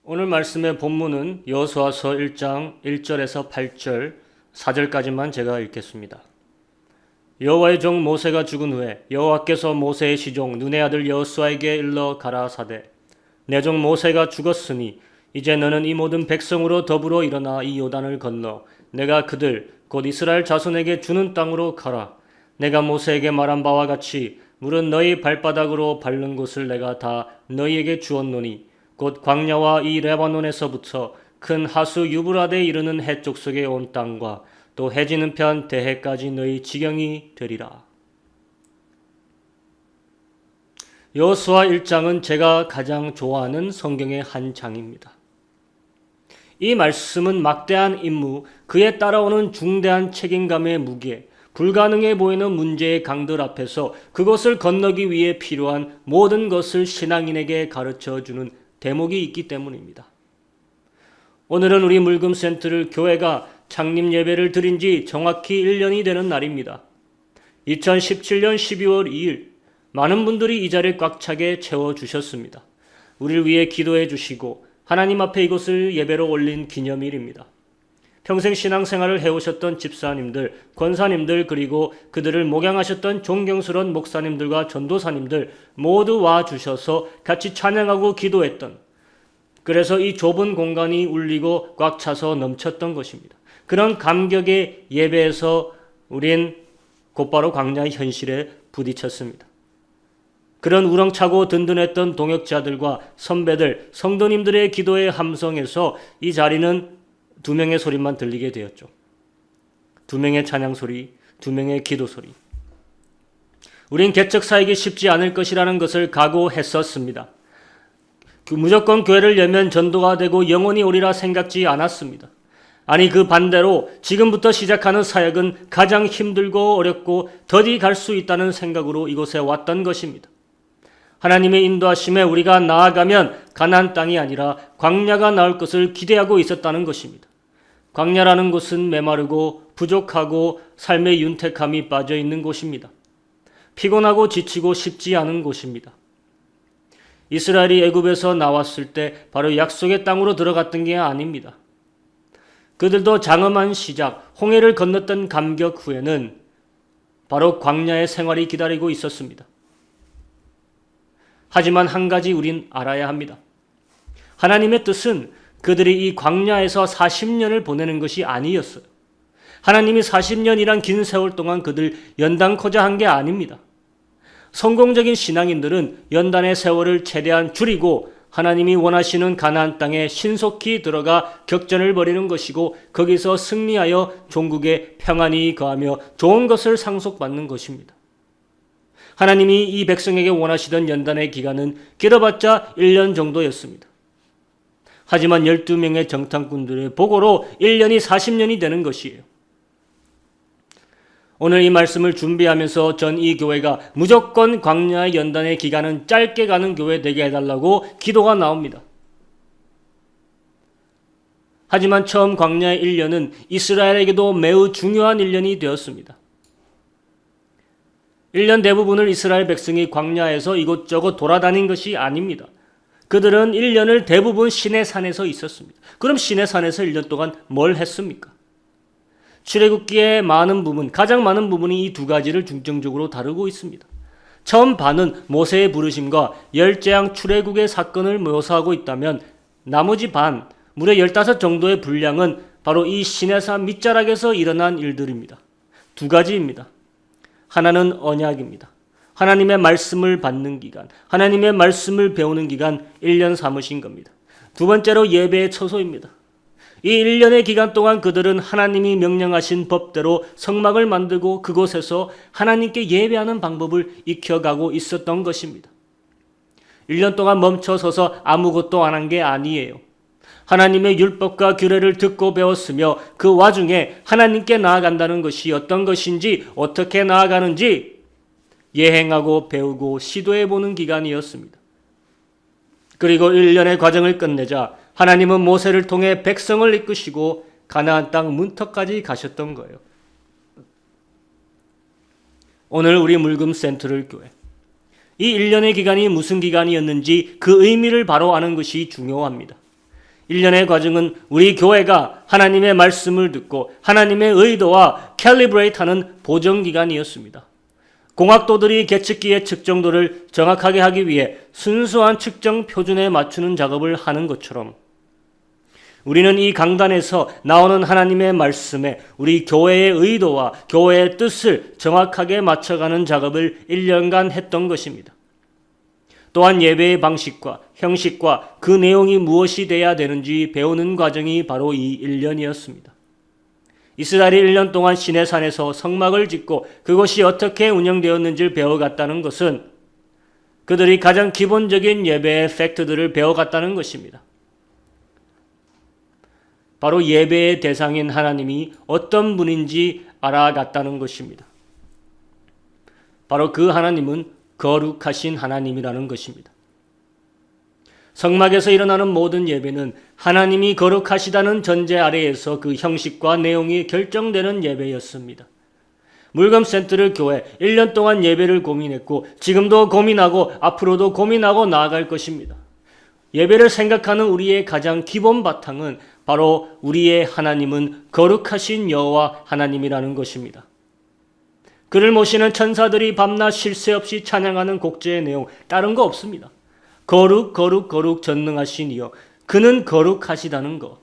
오늘 말씀의 본문은 여호수아서 1장 1절에서 8절 4절까지만 제가 읽겠습니다. 여호와의 종 모세가 죽은 후에 여호와께서 모세의 시종 눈의 아들 여호수아에게 일러 가라사대 내 종 모세가 죽었으니 이제 너는 이 모든 백성으로 더불어 일어나 이 요단을 건너 내가 그들 곧 이스라엘 자손에게 주는 땅으로 가라. 내가 모세에게 말한 바와 같이 물은 너희 발바닥으로 밟는 곳을 내가 다 너희에게 주었노니 곧 광야와 이 레바논에서부터 큰 하수 유브라데에 이르는 해쪽 속에 온 땅과 또 해지는 편 대해까지 너희 지경이 되리라. 여호수아 1장은 제가 가장 좋아하는 성경의 한 장입니다. 이 말씀은 막대한 임무, 그에 따라오는 중대한 책임감의 무게, 불가능해 보이는 문제의 강들 앞에서 그것을 건너기 위해 필요한 모든 것을 신앙인에게 가르쳐주는 대목이 있기 때문입니다. 오늘은 우리 물금센터를 교회가 창립 예배를 드린 지 정확히 1년이 되는 날입니다. 2017년 12월 2일 많은 분들이 이 자리를 꽉 차게 채워주셨습니다. 우리를 위해 기도해 주시고 하나님 앞에 이곳을 예배로 올린 기념일입니다. 평생 신앙생활을 해오셨던 집사님들, 권사님들 그리고 그들을 목양하셨던 존경스러운 목사님들과 전도사님들 모두 와주셔서 같이 찬양하고 기도했던, 그래서 이 좁은 공간이 울리고 꽉 차서 넘쳤던 것입니다. 그런 감격의 예배에서 우린 곧바로 광야의 현실에 부딪혔습니다. 그런 우렁차고 든든했던 동역자들과 선배들, 성도님들의 기도의 함성에서 이 자리는 두 명의 소리만 들리게 되었죠. 두 명의 찬양 소리, 두 명의 기도 소리. 우린 개척 사역이 쉽지 않을 것이라는 것을 각오했었습니다. 무조건 교회를 열면 전도가 되고 영혼이 오리라 생각지 않았습니다. 아니 그 반대로 지금부터 시작하는 사역은 가장 힘들고 어렵고 더디 갈 수 있다는 생각으로 이곳에 왔던 것입니다. 하나님의 인도하심에 우리가 나아가면 가나안 땅이 아니라 광야가 나올 것을 기대하고 있었다는 것입니다. 광야라는 곳은 메마르고 부족하고 삶의 윤택함이 빠져있는 곳입니다. 피곤하고 지치고 쉽지 않은 곳입니다. 이스라엘이 애굽에서 나왔을 때 바로 약속의 땅으로 들어갔던 게 아닙니다. 그들도 장엄한 시작, 홍해를 건넜던 감격 후에는 바로 광야의 생활이 기다리고 있었습니다. 하지만 한 가지 우린 알아야 합니다. 하나님의 뜻은 그들이 이 광야에서 40년을 보내는 것이 아니었어요. 하나님이 40년이란 긴 세월 동안 그들 연단코자 한 게 아닙니다. 성공적인 신앙인들은 연단의 세월을 최대한 줄이고 하나님이 원하시는 가나안 땅에 신속히 들어가 격전을 벌이는 것이고 거기서 승리하여 종국에 평안이 거하며 좋은 것을 상속받는 것입니다. 하나님이 이 백성에게 원하시던 연단의 기간은 길어봤자 1년 정도였습니다. 하지만 12명의 정탐꾼들의 보고로 1년이 40년이 되는 것이에요. 오늘 이 말씀을 준비하면서 전 이 교회가 무조건 광야의 연단의 기간은 짧게 가는 교회 되게 해달라고 기도가 나옵니다. 하지만 처음 광야의 1년은 이스라엘에게도 매우 중요한 1년이 되었습니다. 1년 대부분을 이스라엘 백성이 광야에서 이곳저곳 돌아다닌 것이 아닙니다. 그들은 1년을 대부분 시내산에서 있었습니다. 그럼 시내산에서 1년 동안 뭘 했습니까? 출애굽기의 많은 부분, 가장 많은 부분이 이 두 가지를 중점적으로 다루고 있습니다. 처음 반은 모세의 부르심과 열재앙 출애굽의 사건을 묘사하고 있다면 나머지 반, 무려 15 정도의 분량은 바로 이 시내산 밑자락에서 일어난 일들입니다. 두 가지입니다. 하나는 언약입니다. 하나님의 말씀을 받는 기간, 하나님의 말씀을 배우는 기간 1년 삼으신 겁니다. 두 번째로 예배의 처소입니다. 이 1년의 기간 동안 그들은 하나님이 명령하신 법대로 성막을 만들고 그곳에서 하나님께 예배하는 방법을 익혀가고 있었던 것입니다. 1년 동안 멈춰서서 아무것도 안 한 게 아니에요. 하나님의 율법과 규례를 듣고 배웠으며 그 와중에 하나님께 나아간다는 것이 어떤 것인지 어떻게 나아가는지 예행하고 배우고 시도해보는 기간이었습니다. 그리고 1년의 과정을 끝내자 하나님은 모세를 통해 백성을 이끄시고 가나안 땅 문턱까지 가셨던 거예요. 오늘 우리 물금센터를 교회, 이 1년의 기간이 무슨 기간이었는지 그 의미를 바로 아는 것이 중요합니다. 일련의 과정은 우리 교회가 하나님의 말씀을 듣고 하나님의 의도와 캘리브레이트하는 보정기간이었습니다. 공학도들이 계측기의 측정도를 정확하게 하기 위해 순수한 측정 표준에 맞추는 작업을 하는 것처럼 우리는 이 강단에서 나오는 하나님의 말씀에 우리 교회의 의도와 교회의 뜻을 정확하게 맞춰가는 작업을 1년간 했던 것입니다. 또한 예배의 방식과 형식과 그 내용이 무엇이 돼야 되는지 배우는 과정이 바로 이 1년이었습니다. 이스라엘이 1년 동안 시내산에서 성막을 짓고 그것이 어떻게 운영되었는지를 배워갔다는 것은 그들이 가장 기본적인 예배의 팩트들을 배워갔다는 것입니다. 바로 예배의 대상인 하나님이 어떤 분인지 알아갔다는 것입니다. 바로 그 하나님은 거룩하신 하나님이라는 것입니다. 성막에서 일어나는 모든 예배는 하나님이 거룩하시다는 전제 아래에서 그 형식과 내용이 결정되는 예배였습니다. 물금센터를 교회 1년 동안 예배를 고민했고 지금도 고민하고 앞으로도 고민하고 나아갈 것입니다. 예배를 생각하는 우리의 가장 기본 바탕은 바로 우리의 하나님은 거룩하신 여호와 하나님이라는 것입니다. 그를 모시는 천사들이 밤낮 쉴 새 없이 찬양하는 곡제의 내용 다른 거 없습니다. 거룩 거룩 거룩 전능하신 이여 그는 거룩하시다는 것.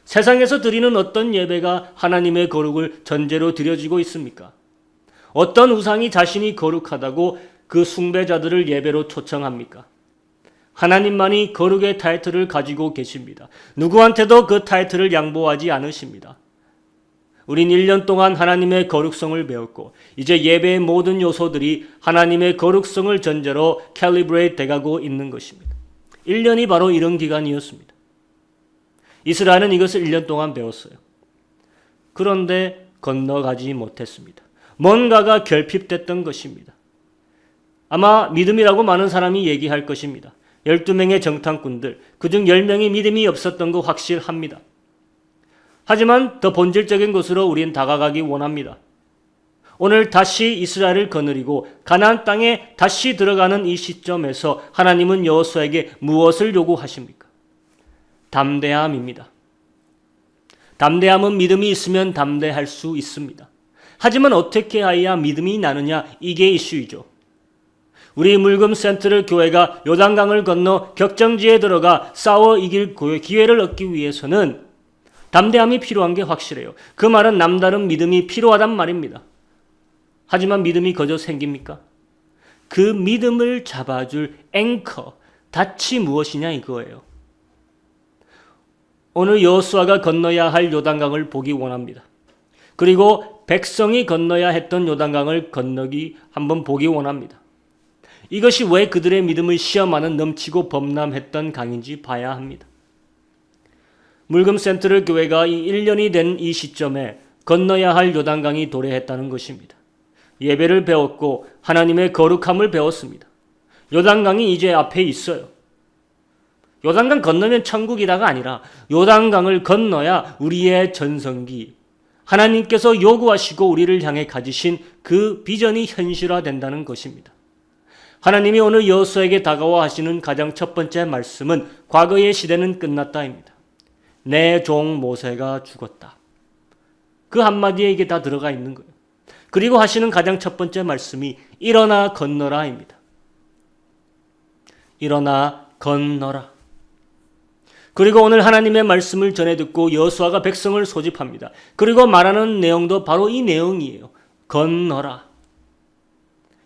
세상에서 드리는 어떤 예배가 하나님의 거룩을 전제로 드려지고 있습니까? 어떤 우상이 자신이 거룩하다고 그 숭배자들을 예배로 초청합니까? 하나님만이 거룩의 타이틀을 가지고 계십니다. 누구한테도 그 타이틀을 양보하지 않으십니다. 우린 1년 동안 하나님의 거룩성을 배웠고 이제 예배의 모든 요소들이 하나님의 거룩성을 전제로 캘리브레이트 돼가고 있는 것입니다. 1년이 바로 이런 기간이었습니다. 이스라엘은 이것을 1년 동안 배웠어요. 그런데 건너가지 못했습니다. 뭔가가 결핍됐던 것입니다. 아마 믿음이라고 많은 사람이 얘기할 것입니다. 12명의 정탐꾼들, 그중 10명이 믿음이 없었던 거 확실합니다. 하지만 더 본질적인 것으로 우린 다가가기 원합니다. 오늘 다시 이스라엘을 거느리고 가나안 땅에 다시 들어가는 이 시점에서 하나님은 여호수아에게 무엇을 요구하십니까? 담대함입니다. 담대함은 믿음이 있으면 담대할 수 있습니다. 하지만 어떻게 해야 믿음이 나느냐 이게 이슈이죠. 우리 물금센터를 교회가 요단강을 건너 격정지에 들어가 싸워 이길 기회를 얻기 위해서는 담대함이 필요한 게 확실해요. 그 말은 남다른 믿음이 필요하단 말입니다. 하지만 믿음이 거저 생깁니까? 그 믿음을 잡아줄 앵커, 닻이 무엇이냐 이거예요. 오늘 여호수아가 건너야 할 요단강을 보기 원합니다. 그리고 백성이 건너야 했던 요단강을 건너기 한번 보기 원합니다. 이것이 왜 그들의 믿음을 시험하는 넘치고 범람했던 강인지 봐야 합니다. 물금센터를 교회가 이 1년이 된 이 시점에 건너야 할 요단강이 도래했다는 것입니다. 예배를 배웠고 하나님의 거룩함을 배웠습니다. 요단강이 이제 앞에 있어요. 요단강 건너면 천국이다가 아니라 요단강을 건너야 우리의 전성기, 하나님께서 요구하시고 우리를 향해 가지신 그 비전이 현실화된다는 것입니다. 하나님이 오늘 여호수아에게 다가와 하시는 가장 첫 번째 말씀은 과거의 시대는 끝났다입니다. 내 종 모세가 죽었다. 그 한마디에 이게 다 들어가 있는 거예요. 그리고 하시는 가장 첫 번째 말씀이 일어나 건너라입니다. 일어나 건너라. 그리고 오늘 하나님의 말씀을 전해 듣고 여호수아가 백성을 소집합니다. 그리고 말하는 내용도 바로 이 내용이에요. 건너라.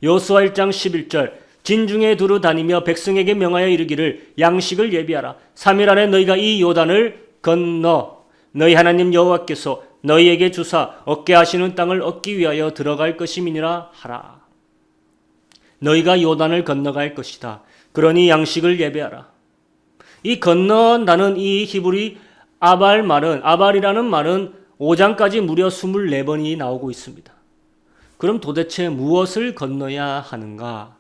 여호수아 1장 11절 진중에 두루 다니며 백성에게 명하여 이르기를 양식을 예비하라. 3일 안에 너희가 이 요단을 건너 너희 하나님 여호와께서 너희에게 주사 얻게 하시는 땅을 얻기 위하여 들어갈 것임이니라 하라. 너희가 요단을 건너갈 것이다. 그러니 양식을 예배하라. 이 건너다는 이 히브리 아발이라는 말은 5장까지 무려 24번이 나오고 있습니다. 그럼 도대체 무엇을 건너야 하는가?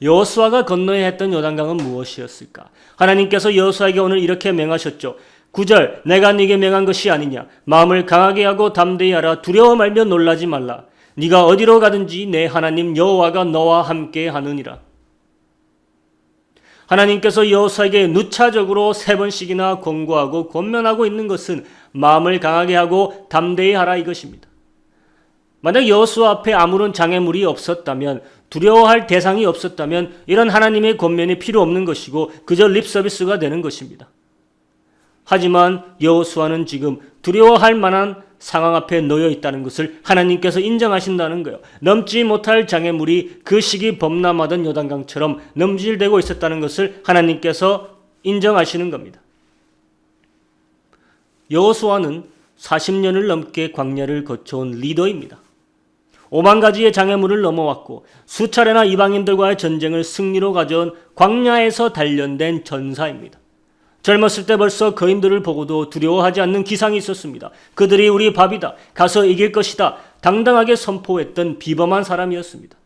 여호수아가 건너야 했던 요단강은 무엇이었을까? 하나님께서 여호수아에게 오늘 이렇게 명하셨죠. 9절 내가 네게 명한 것이 아니냐. 마음을 강하게 하고 담대히 하라. 두려워 말며 놀라지 말라. 네가 어디로 가든지 내 하나님 여호와가 너와 함께 하느니라. 하나님께서 여호수아에게 누차적으로 3번씩이나 권고하고 권면하고 있는 것은 마음을 강하게 하고 담대히 하라 이것입니다. 만약 여호수아 앞에 아무런 장애물이 없었다면, 두려워할 대상이 없었다면 이런 하나님의 권면이 필요 없는 것이고 그저 립서비스가 되는 것입니다. 하지만 여호수아는 지금 두려워할 만한 상황 앞에 놓여 있다는 것을 하나님께서 인정하신다는 거예요. 넘지 못할 장애물이 그 시기 범람하던 요단강처럼 넘질대고 있었다는 것을 하나님께서 인정하시는 겁니다. 여호수아는 40년을 넘게 광야를 거쳐온 리더입니다. 5만 가지의 장애물을 넘어왔고 수차례나 이방인들과의 전쟁을 승리로 가져온 광야에서 단련된 전사입니다. 젊었을 때 벌써 거인들을 보고도 두려워하지 않는 기상이 있었습니다. 그들이 우리 밥이다, 가서 이길 것이다 당당하게 선포했던 비범한 사람이었습니다.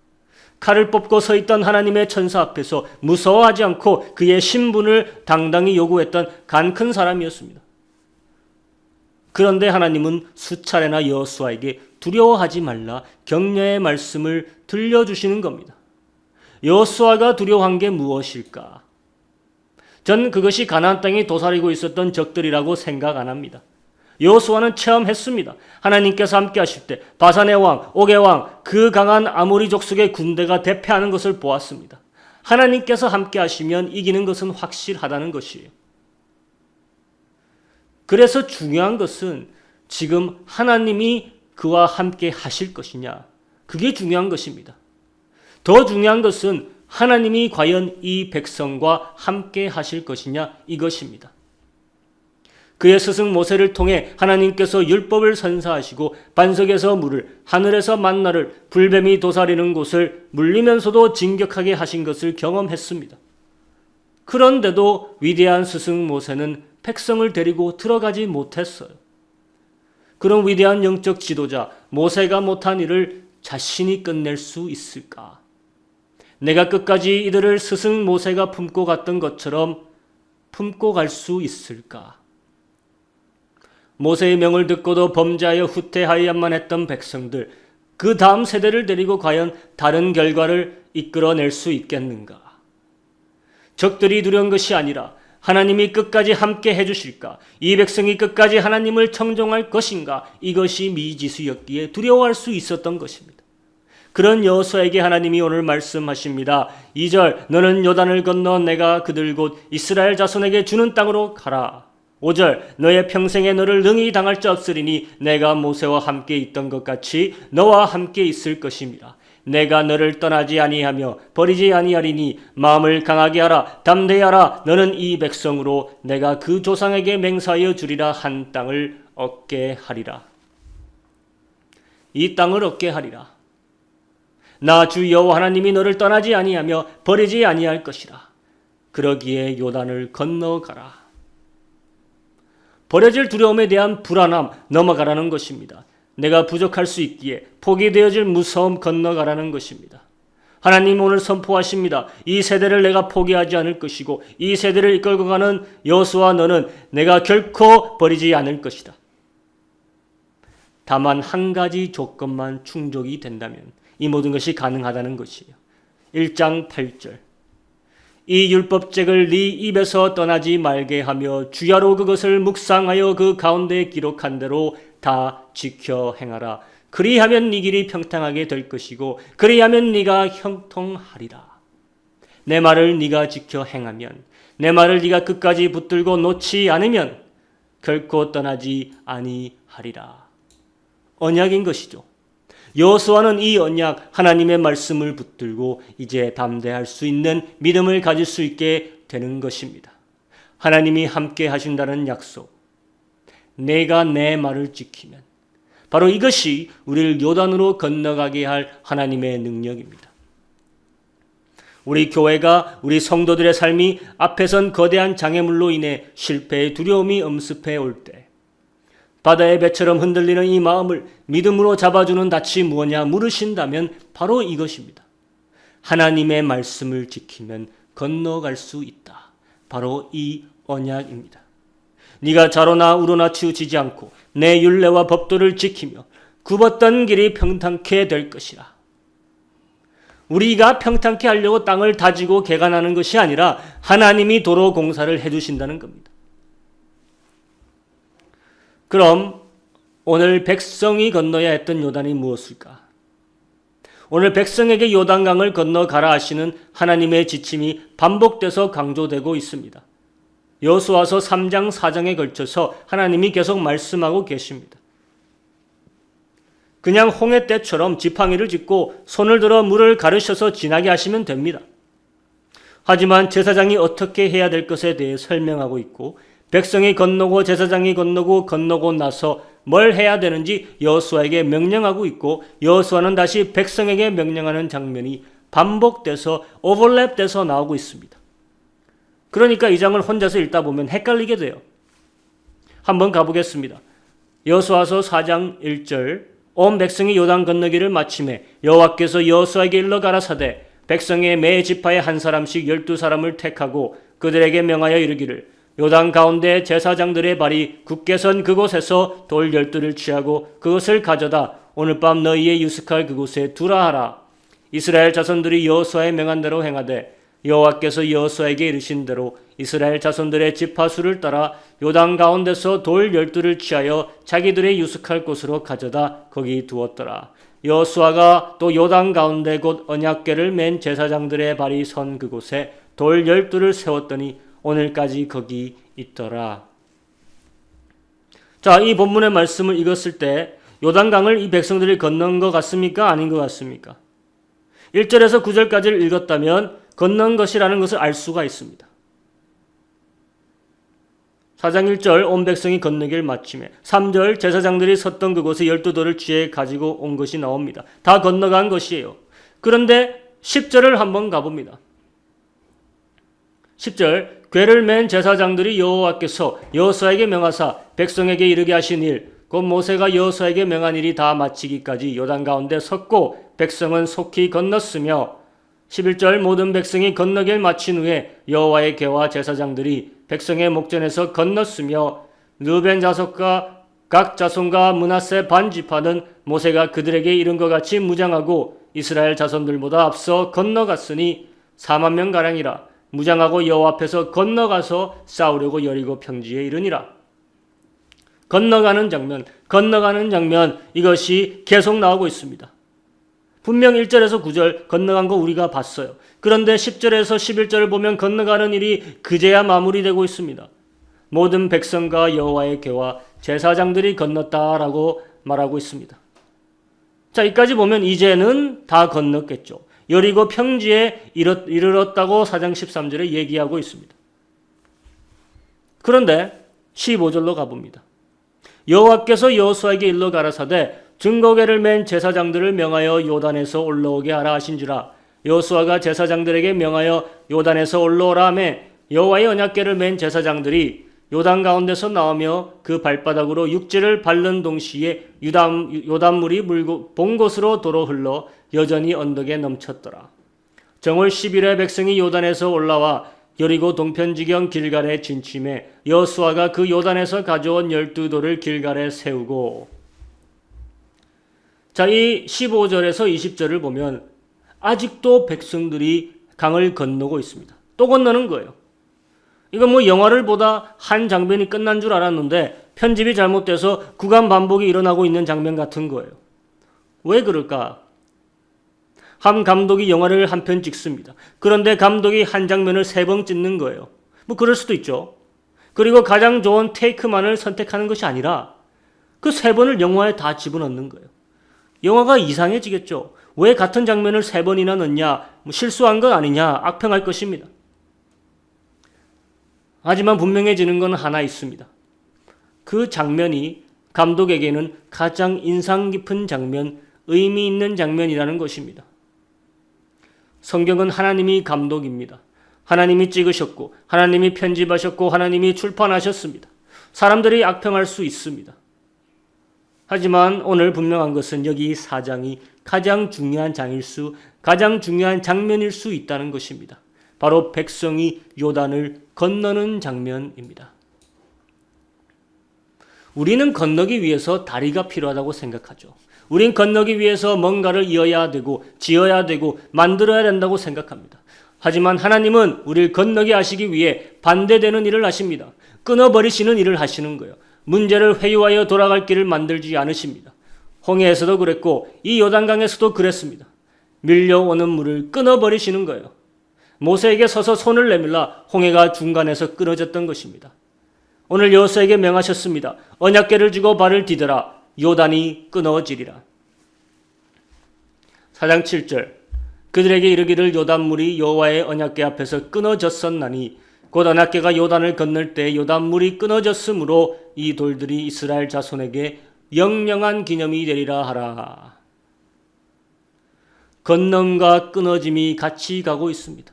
칼을 뽑고 서 있던 하나님의 천사 앞에서 무서워하지 않고 그의 신분을 당당히 요구했던 간 큰 사람이었습니다. 그런데 하나님은 수차례나 여호수아에게 두려워하지 말라 격려의 말씀을 들려주시는 겁니다. 여호수아가 두려워한 게 무엇일까? 전 그것이 가나안 땅에 도사리고 있었던 적들이라고 생각 안 합니다. 여호수아는 체험했습니다. 하나님께서 함께 하실 때 바산의 왕, 옥의 왕, 그 강한 아모리 족속의 군대가 대패하는 것을 보았습니다. 하나님께서 함께 하시면 이기는 것은 확실하다는 것이에요. 그래서 중요한 것은 지금 하나님이 그와 함께 하실 것이냐, 그게 중요한 것입니다. 더 중요한 것은 하나님이 과연 이 백성과 함께 하실 것이냐 이것입니다. 그의 스승 모세를 통해 하나님께서 율법을 선사하시고 반석에서 물을, 하늘에서 만나를, 불뱀이 도사리는 곳을 물리면서도 진격하게 하신 것을 경험했습니다. 그런데도 위대한 스승 모세는 백성을 데리고 들어가지 못했어요. 그런 위대한 영적 지도자 모세가 못한 일을 자신이 끝낼 수 있을까? 내가 끝까지 이들을 스승 모세가 품고 갔던 것처럼 품고 갈 수 있을까? 모세의 명을 듣고도 범죄하여 후퇴하여야만 했던 백성들, 그 다음 세대를 데리고 과연 다른 결과를 이끌어낼 수 있겠는가? 적들이 두려운 것이 아니라 하나님이 끝까지 함께 해주실까? 이 백성이 끝까지 하나님을 청종할 것인가? 이것이 미지수였기에 두려워할 수 있었던 것입니다. 그런 여호수아에게 하나님이 오늘 말씀하십니다. 2절 너는 요단을 건너 내가 그들 곧 이스라엘 자손에게 주는 땅으로 가라. 5절 너의 평생에 너를 능히 당할 자 없으리니 내가 모세와 함께 있던 것 같이 너와 함께 있을 것입니다. 내가 너를 떠나지 아니하며 버리지 아니하리니 마음을 강하게 하라 담대히 하라. 너는 이 백성으로 내가 그 조상에게 맹세하여 주리라 한 땅을 얻게 하리라. 이 땅을 얻게 하리라. 나 주 여호와 하나님이 너를 떠나지 아니하며 버리지 아니할 것이라. 그러기에 요단을 건너가라. 버려질 두려움에 대한 불안함 넘어가라는 것입니다. 내가 부족할 수 있기에 포기되어질 무서움 건너가라는 것입니다. 하나님 오늘 선포하십니다. 이 세대를 내가 포기하지 않을 것이고 이 세대를 이끌고 가는 여호수아 너는 내가 결코 버리지 않을 것이다. 다만 한 가지 조건만 충족이 된다면 이 모든 것이 가능하다는 것이에요. 1장 8절 이 율법책을 네 입에서 떠나지 말게 하며 주야로 그것을 묵상하여 그 가운데 기록한 대로 다 지켜 행하라. 그리하면 네 길이 평탄하게 될 것이고 그리하면 네가 형통하리라. 내 말을 네가 지켜 행하면, 내 말을 네가 끝까지 붙들고 놓지 않으면 결코 떠나지 아니하리라. 언약인 것이죠. 여호수아는 이 언약 하나님의 말씀을 붙들고 이제 담대할 수 있는 믿음을 가질 수 있게 되는 것입니다. 하나님이 함께 하신다는 약속, 내가 내 말을 지키면 바로 이것이 우리를 요단으로 건너가게 할 하나님의 능력입니다. 우리 교회가, 우리 성도들의 삶이 앞에선 거대한 장애물로 인해 실패의 두려움이 엄습해 올 때 바다의 배처럼 흔들리는 이 마음을 믿음으로 잡아주는 닻이 무엇냐 물으신다면 바로 이것입니다. 하나님의 말씀을 지키면 건너갈 수 있다. 바로 이 언약입니다. 네가 좌로나 우로나 치우치지 않고 내 율례와 법도를 지키며 굽었던 길이 평탄케 될 것이라. 우리가 평탄케 하려고 땅을 다지고 개간하는 것이 아니라 하나님이 도로 공사를 해주신다는 겁니다. 그럼 오늘 백성이 건너야 했던 요단이 무엇일까? 오늘 백성에게 요단강을 건너가라 하시는 하나님의 지침이 반복돼서 강조되고 있습니다. 여호수아서 3장 4장에 걸쳐서 하나님이 계속 말씀하고 계십니다. 그냥 홍해 때처럼 지팡이를 짚고 손을 들어 물을 가르셔서 지나게 하시면 됩니다. 하지만 제사장이 어떻게 해야 될 것에 대해 설명하고 있고 백성이 건너고 제사장이 건너고 나서 뭘 해야 되는지 여호수아에게 명령하고 있고 여호수아는 다시 백성에게 명령하는 장면이 반복돼서 오버랩돼서 나오고 있습니다. 그러니까 이 장을 혼자서 읽다 보면 헷갈리게 돼요. 한번 가보겠습니다. 여호수아서 4장 1절 온 백성이 요단 건너기를 마침에 여호와께서 여호수아에게 일러 가라사대 백성의 매 지파에 한 사람씩 12사람을 택하고 그들에게 명하여 이르기를 요단 가운데 제사장들의 발이 굳게 선 그곳에서 돌 12를 취하고 그것을 가져다 오늘 밤 너희의 유숙할 그곳에 두라 하라. 이스라엘 자손들이 여호수아의 명한 대로 행하되 여호와께서 여호수아에게 이르신 대로 이스라엘 자손들의 지파수를 따라 요단 가운데서 돌 12를 취하여 자기들의 유숙할 곳으로 가져다 거기 두었더라. 여호수아가 또 요단 가운데 곧 언약궤를 맨 제사장들의 발이 선 그곳에 돌 12를 세웠더니 오늘까지 거기 있더라. 자, 이 본문의 말씀을 읽었을 때 요단강을 이 백성들이 건넌 것 같습니까? 아닌 것 같습니까? 1절에서 9절까지를 읽었다면 건넌 것이라는 것을 알 수가 있습니다. 4장 1절 온 백성이 건너기를 마침에 3절 제사장들이 섰던 그곳에 12돌을 취해 가지고 온 것이 나옵니다. 다 건너간 것이에요. 그런데 10절을 한번 가봅니다. 10절 궤를 맨 제사장들이 여호와께서 여호수아에게 명하사 백성에게 이르게 하신 일 곧 모세가 여호수아에게 명한 일이 다 마치기까지 요단 가운데 섰고 백성은 속히 건넜으며 11절 모든 백성이 건너길 마친 후에 여호와의 궤와 제사장들이 백성의 목전에서 건넜으며 르벤 자손과 각 자손과 므낫세 반 지파는 모세가 그들에게 이른 것 같이 무장하고 이스라엘 자손들보다 앞서 건너갔으니 4만 명가량이라. 무장하고 여호와 앞에서 건너가서 싸우려고 여리고 평지에 이르니라. 건너가는 장면 이것이 계속 나오고 있습니다. 분명 1절에서 9절 건너간 거 우리가 봤어요. 그런데 10절에서 11절을 보면 건너가는 일이 그제야 마무리되고 있습니다. 모든 백성과 여호와의 궤와 제사장들이 건넜다라고 말하고 있습니다. 자, 여기까지 보면 이제는 다 건넜겠죠. 여리고 평지에 이르렀다고 4장 13절에 얘기하고 있습니다. 그런데 15절로 가봅니다. 여호와께서 여호수아에게 일러 가라사대 증거궤를 맨 제사장들을 명하여 요단에서 올라오게 하라 하신지라. 여호수아가 제사장들에게 명하여 요단에서 올라오라 하며 여호와의 언약궤를 맨 제사장들이 요단 가운데서 나오며 그 발바닥으로 육지를 밟는 동시에 요단물이 본 곳으로 도로 흘러 여전히 언덕에 넘쳤더라. 정월 10일에 백성이 요단에서 올라와 여리고 동편지경 길갈에 진침해 여호수아가 그 요단에서 가져온 12돌을 길갈에 세우고. 자, 이 15절에서 20절을 보면 아직도 백성들이 강을 건너고 있습니다. 또 건너는 거예요. 이건 뭐 영화를 보다 한 장면이 끝난 줄 알았는데 편집이 잘못돼서 구간 반복이 일어나고 있는 장면 같은 거예요. 왜 그럴까? 한 감독이 영화를 한 편 찍습니다. 그런데 감독이 한 장면을 3번 찍는 거예요. 뭐 그럴 수도 있죠. 그리고 가장 좋은 테이크만을 선택하는 것이 아니라 그 3번을 영화에 다 집어넣는 거예요. 영화가 이상해지겠죠. 왜 같은 장면을 3번이나 넣냐? 뭐 실수한 건 아니냐? 악평할 것입니다. 하지만 분명해지는 건 하나 있습니다. 그 장면이 감독에게는 가장 인상 깊은 장면, 의미 있는 장면이라는 것입니다. 성경은 하나님이 감독입니다. 하나님이 찍으셨고 하나님이 편집하셨고 하나님이 출판하셨습니다. 사람들이 악평할 수 있습니다. 하지만 오늘 분명한 것은 여기 4장이 가장 중요한 가장 중요한 장면일 수 있다는 것입니다. 바로 백성이 요단을 건너는 장면입니다. 우리는 건너기 위해서 다리가 필요하다고 생각하죠. 우린 건너기 위해서 뭔가를 이어야 되고 지어야 되고 만들어야 된다고 생각합니다. 하지만 하나님은 우리를 건너게 하시기 위해 반대되는 일을 하십니다. 끊어버리시는 일을 하시는 거예요. 문제를 회유하여 돌아갈 길을 만들지 않으십니다. 홍해에서도 그랬고 이 요단강에서도 그랬습니다. 밀려오는 물을 끊어버리시는 거예요. 모세에게 서서 손을 내밀라 홍해가 중간에서 끊어졌던 것입니다. 오늘 여호수아에게 명하셨습니다. 언약궤를 쥐고 발을 디뎌라. 요단이 끊어지리라. 4장 7절 그들에게 이르기를 요단물이 여호와의 언약궤 앞에서 끊어졌었나니 곧 언약궤가 요단을 건널 때 요단물이 끊어졌으므로 이 돌들이 이스라엘 자손에게 영영한 기념이 되리라 하라. 건nom과 끊어짐이 같이 가고 있습니다.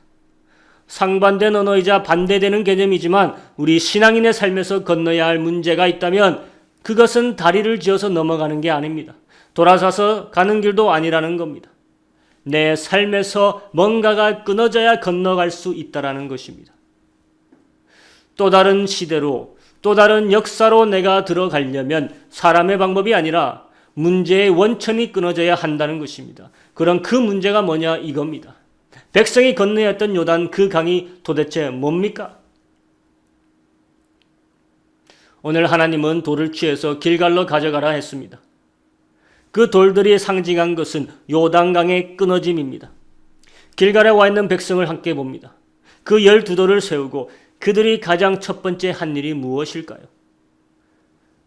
상반된 언어이자 반대되는 개념이지만 우리 신앙인의 삶에서 건너야 할 문제가 있다면 그것은 다리를 지어서 넘어가는 게 아닙니다. 돌아서서 가는 길도 아니라는 겁니다. 내 삶에서 뭔가가 끊어져야 건너갈 수 있다라는 것입니다. 또 다른 시대로 또 다른 역사로 내가 들어가려면 사람의 방법이 아니라 문제의 원천이 끊어져야 한다는 것입니다. 그럼 그 문제가 뭐냐 이겁니다. 백성이 건너야 했던 요단 그 강이 도대체 뭡니까? 오늘 하나님은 돌을 취해서 길갈로 가져가라 했습니다. 그 돌들이 상징한 것은 요단강의 끊어짐입니다. 길갈에 와 있는 백성을 함께 봅니다. 그 12돌을 세우고 그들이 가장 첫 번째 한 일이 무엇일까요?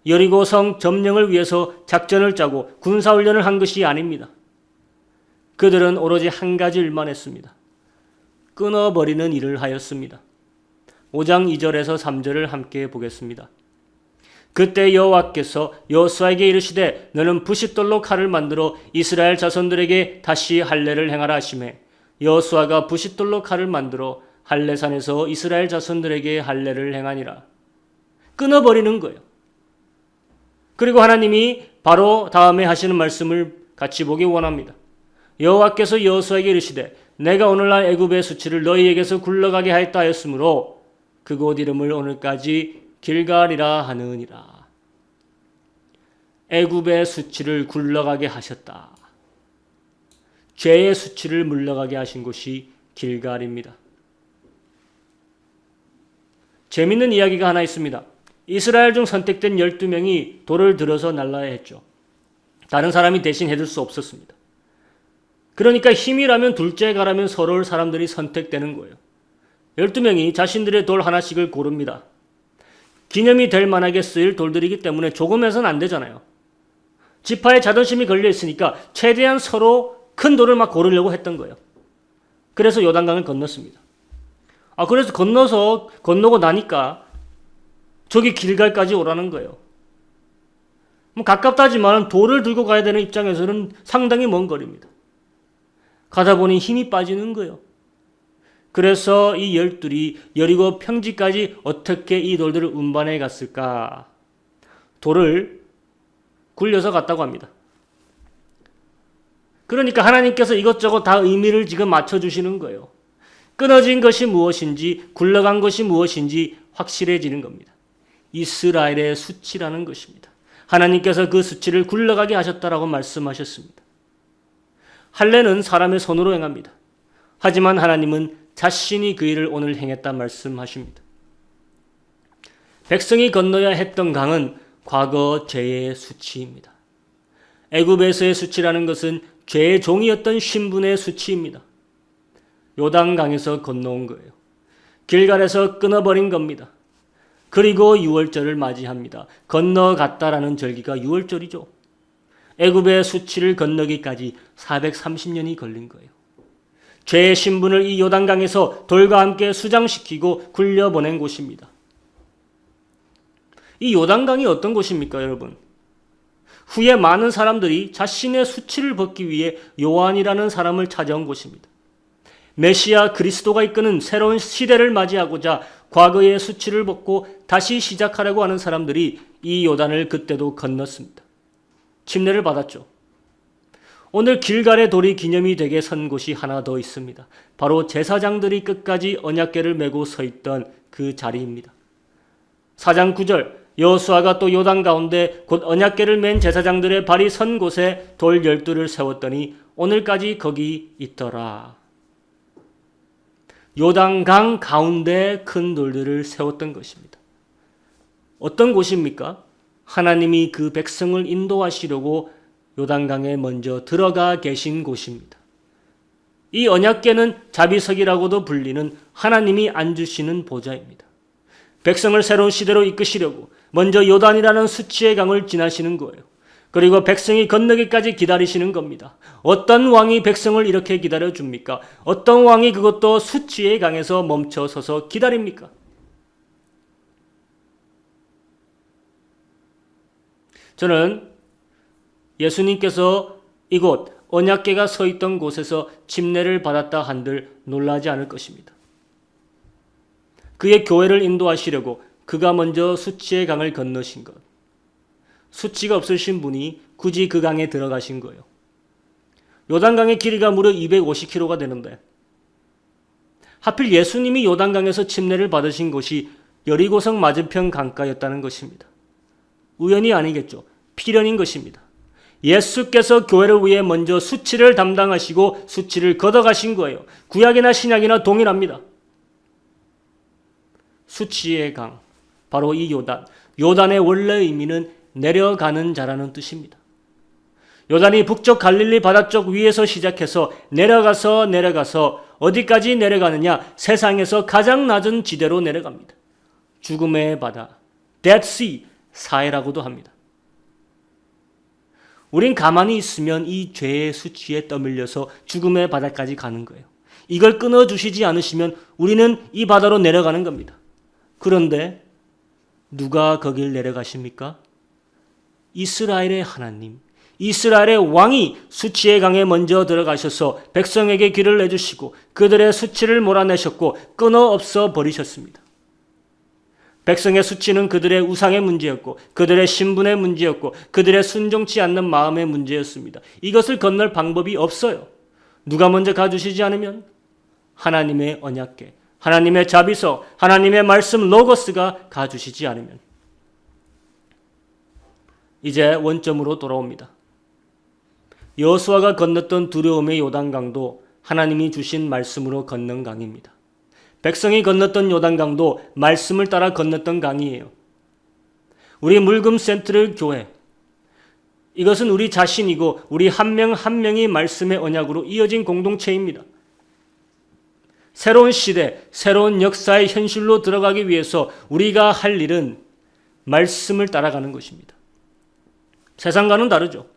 여리고성 점령을 위해서 작전을 짜고 군사훈련을 한 것이 아닙니다. 그들은 오로지 한 가지 일만 했습니다. 끊어버리는 일을 하였습니다. 5장 2절에서 3절을 함께 보겠습니다. 그때 여호와께서 여호수아에게 이르시되 너는 부싯돌로 칼을 만들어 이스라엘 자손들에게 다시 할례를 행하라 하시매 여호수아가 부싯돌로 칼을 만들어 할례산에서 이스라엘 자손들에게 할례를 행하니라. 끊어버리는 거예요. 그리고 하나님이 바로 다음에 하시는 말씀을 같이 보기 원합니다. 여호와께서 여호수아에게 이르시되 내가 오늘날 애굽의 수치를 너희에게서 굴러가게 하였다 하였으므로 그곳 이름을 오늘까지 길갈이라 하느니라. 애굽의 수치를 굴러가게 하셨다. 죄의 수치를 물러가게 하신 곳이 길갈입니다. 재밌는 이야기가 하나 있습니다. 이스라엘 중 선택된 12명이 돌을 들어서 날라야 했죠. 다른 사람이 대신 해줄 수 없었습니다. 그러니까 힘이라면 둘째 가라면 서러울 사람들이 선택되는 거예요. 12명이 자신들의 돌 하나씩을 고릅니다. 기념이 될 만하게 쓰일 돌들이기 때문에 조금 해서는 안 되잖아요. 지파에 자존심이 걸려 있으니까 최대한 서로 큰 돌을 막 고르려고 했던 거예요. 그래서 요단강을 건넜습니다. 그래서 건너고 나니까 저기 길갈까지 오라는 거예요. 가깝다지만 돌을 들고 가야 되는 입장에서는 상당히 먼 거리입니다. 가다 보니 힘이 빠지는 거예요. 그래서 이 12이 여리고 평지까지 어떻게 이 돌들을 운반해 갔을까? 돌을 굴려서 갔다고 합니다. 그러니까 하나님께서 이것저것 다 의미를 지금 맞춰주시는 거예요. 끊어진 것이 무엇인지 굴러간 것이 무엇인지 확실해지는 겁니다. 이스라엘의 수치라는 것입니다. 하나님께서 그 수치를 굴러가게 하셨다라고 말씀하셨습니다. 할례는 사람의 손으로 행합니다. 하지만 하나님은 자신이 그 일을 오늘 행했다 말씀하십니다. 백성이 건너야 했던 강은 과거 죄의 수치입니다. 애굽에서의 수치라는 것은 죄의 종이었던 신분의 수치입니다. 요단강에서 건너온 거예요. 길갈에서 끊어버린 겁니다. 그리고 유월절을 맞이합니다. 건너갔다라는 절기가 유월절이죠. 애굽의 수치를 건너기까지 430년이 걸린 거예요. 죄의 신분을 이 요단강에서 돌과 함께 수장시키고 굴려보낸 곳입니다. 이 요단강이 어떤 곳입니까, 여러분? 후에 많은 사람들이 자신의 수치를 벗기 위해 요한이라는 사람을 찾아온 곳입니다. 메시아 그리스도가 이끄는 새로운 시대를 맞이하고자 과거의 수치를 벗고 다시 시작하려고 하는 사람들이 이 요단을 그때도 건넜습니다. 침례를 받았죠. 오늘 길갈의 돌이 기념이 되게 선 곳이 하나 더 있습니다. 바로 제사장들이 끝까지 언약궤를 메고 서 있던 그 자리입니다. 4장 9절 여호수아가 또 요단 가운데 곧 언약궤를 맨 제사장들의 발이 선 곳에 돌 12를 세웠더니 오늘까지 거기 있더라. 요단강 가운데 큰 돌들을 세웠던 것입니다. 어떤 곳입니까? 하나님이 그 백성을 인도하시려고 요단강에 먼저 들어가 계신 곳입니다. 이 언약궤는 자비석이라고도 불리는 하나님이 앉으시는 보좌입니다. 백성을 새로운 시대로 이끄시려고 먼저 요단이라는 수치의 강을 지나시는 거예요. 그리고 백성이 건너기까지 기다리시는 겁니다. 어떤 왕이 백성을 이렇게 기다려줍니까? 어떤 왕이 그것도 수치의 강에서 멈춰 서서 기다립니까? 저는 예수님께서 이곳 언약궤가 서 있던 곳에서 침례를 받았다 한들 놀라지 않을 것입니다. 그의 교회를 인도하시려고 그가 먼저 수치의 강을 건너신 것. 수치가 없으신 분이 굳이 그 강에 들어가신 거예요. 요단강의 길이가 무려 250km가 되는데 하필 예수님이 요단강에서 침례를 받으신 곳이 여리고성 맞은편 강가였다는 것입니다. 우연이 아니겠죠. 필연인 것입니다. 예수께서 교회를 위해 먼저 수치를 담당하시고 수치를 걷어가신 거예요. 구약이나 신약이나 동일합니다. 수치의 강, 바로 이 요단. 요단의 원래 의미는 내려가는 자라는 뜻입니다. 요단이 북쪽 갈릴리 바다 쪽 위에서 시작해서 내려가서 어디까지 내려가느냐? 세상에서 가장 낮은 지대로 내려갑니다. 죽음의 바다, Dead Sea, 사해라고도 합니다. 우린 가만히 있으면 이 죄의 수치에 떠밀려서 죽음의 바다까지 가는 거예요. 이걸 끊어주시지 않으시면 우리는 이 바다로 내려가는 겁니다. 그런데 누가 거길 내려가십니까? 이스라엘의 하나님, 이스라엘의 왕이 수치의 강에 먼저 들어가셔서 백성에게 길을 내주시고 그들의 수치를 몰아내셨고 끊어 없어 버리셨습니다. 백성의 수치는 그들의 우상의 문제였고 그들의 신분의 문제였고 그들의 순종치 않는 마음의 문제였습니다. 이것을 건널 방법이 없어요. 누가 먼저 가주시지 않으면 하나님의 언약궤, 하나님의 자비석, 하나님의 말씀 로고스가 가주시지 않으면. 이제 원점으로 돌아옵니다. 여호수아가 건넜던 두려움의 요단강도 하나님이 주신 말씀으로 건넌 강입니다. 백성이 건넜던 요단강도 말씀을 따라 건넜던 강이에요. 우리 물금 센트럴 교회, 이것은 우리 자신이고 우리 한 명 한 명이 말씀의 언약으로 이어진 공동체입니다. 새로운 시대, 새로운 역사의 현실로 들어가기 위해서 우리가 할 일은 말씀을 따라가는 것입니다. 세상과는 다르죠.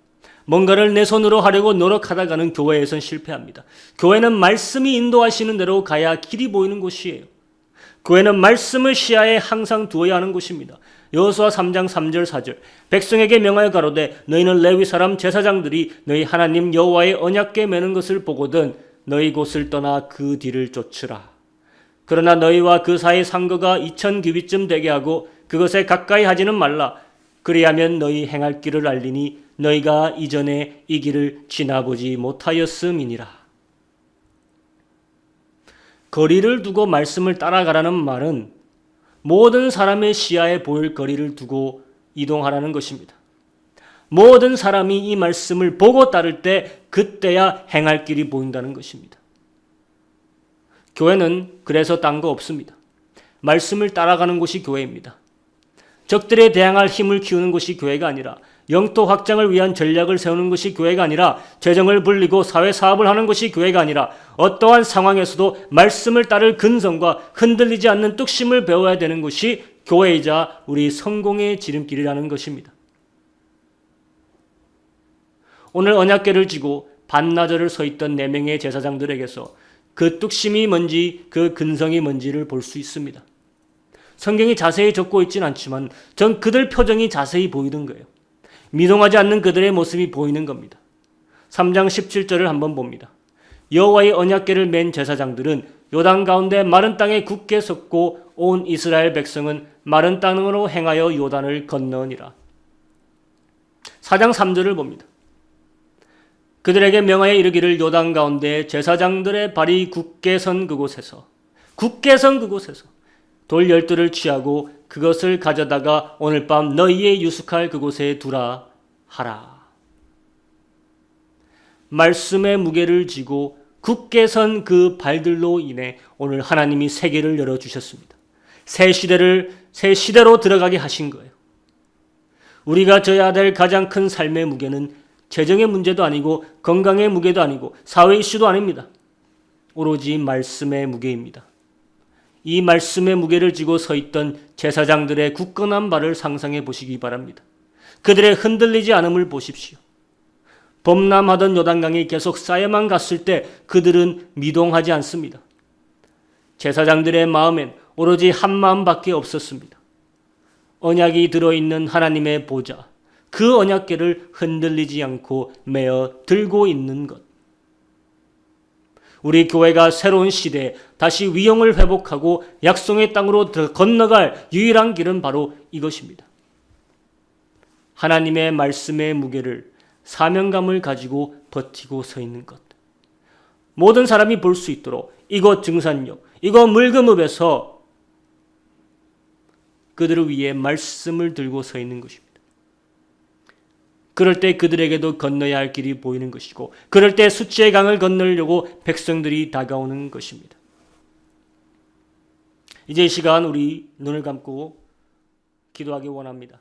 뭔가를 내 손으로 하려고 노력하다가는 교회에선 실패합니다. 교회는 말씀이 인도하시는 대로 가야 길이 보이는 곳이에요. 교회는 말씀을 시야에 항상 두어야 하는 곳입니다. 여호수아 3장 3절 4절 백성에게 명하여 가로되 너희는 레위 사람 제사장들이 너희 하나님 여호와의 언약궤 매는 것을 보거든 너희 곳을 떠나 그 뒤를 쫓으라. 그러나 너희와 그 사이 상거가 2000규빗쯤 되게 하고 그것에 가까이 하지는 말라. 그리하면 너희 행할 길을 알리니 너희가 이전에 이 길을 지나보지 못하였음이니라. 거리를 두고 말씀을 따라가라는 말은 모든 사람의 시야에 보일 거리를 두고 이동하라는 것입니다. 모든 사람이 이 말씀을 보고 따를 때 그때야 행할 길이 보인다는 것입니다. 교회는 그래서 딴 거 없습니다. 말씀을 따라가는 곳이 교회입니다. 적들에 대항할 힘을 키우는 것이 교회가 아니라 영토 확장을 위한 전략을 세우는 것이 교회가 아니라 재정을 불리고 사회 사업을 하는 것이 교회가 아니라 어떠한 상황에서도 말씀을 따를 근성과 흔들리지 않는 뚝심을 배워야 되는 것이 교회이자 우리 성공의 지름길이라는 것입니다. 오늘 언약궤를 지고 반나절을 서 있던 4명의 제사장들에게서 그 뚝심이 뭔지 그 근성이 뭔지를 볼 수 있습니다. 성경이 자세히 적고 있진 않지만 전 그들 표정이 자세히 보이던 거예요. 미동하지 않는 그들의 모습이 보이는 겁니다. 3장 17절을 한번 봅니다. 여호와의 언약궤를 맨 제사장들은 요단 가운데 마른 땅에 굳게 섰고 온 이스라엘 백성은 마른 땅으로 행하여 요단을 건너니라. 4장 3절을 봅니다. 그들에게 명하여 이르기를 요단 가운데 제사장들의 발이 굳게 선 그곳에서 돌 12를 취하고 그것을 가져다가 오늘 밤 너희의 유숙할 그곳에 두라 하라. 말씀의 무게를 지고 굳게 선 그 발들로 인해 오늘 하나님이 세계를 열어주셨습니다. 새 시대로 들어가게 하신 거예요. 우리가 져야 될 가장 큰 삶의 무게는 재정의 문제도 아니고 건강의 무게도 아니고 사회 이슈도 아닙니다. 오로지 말씀의 무게입니다. 이 말씀의 무게를 지고 서 있던 제사장들의 굳건한 발을 상상해 보시기 바랍니다. 그들의 흔들리지 않음을 보십시오. 범람하던 요단강이 계속 쌓여만 갔을 때 그들은 미동하지 않습니다. 제사장들의 마음엔 오로지 한 마음밖에 없었습니다. 언약이 들어있는 하나님의 보좌, 그 언약궤를 흔들리지 않고 메어 들고 있는 것. 우리 교회가 새로운 시대에 다시 위용을 회복하고 약속의 땅으로 건너갈 유일한 길은 바로 이것입니다. 하나님의 말씀의 무게를 사명감을 가지고 버티고 서 있는 것. 모든 사람이 볼 수 있도록 이곳 증산역, 이곳 물금읍에서 그들을 위해 말씀을 들고 서 있는 것입니다. 그럴 때 그들에게도 건너야 할 길이 보이는 것이고, 그럴 때 수치의 강을 건너려고 백성들이 다가오는 것입니다. 이제 이 시간 우리 눈을 감고 기도하기 원합니다.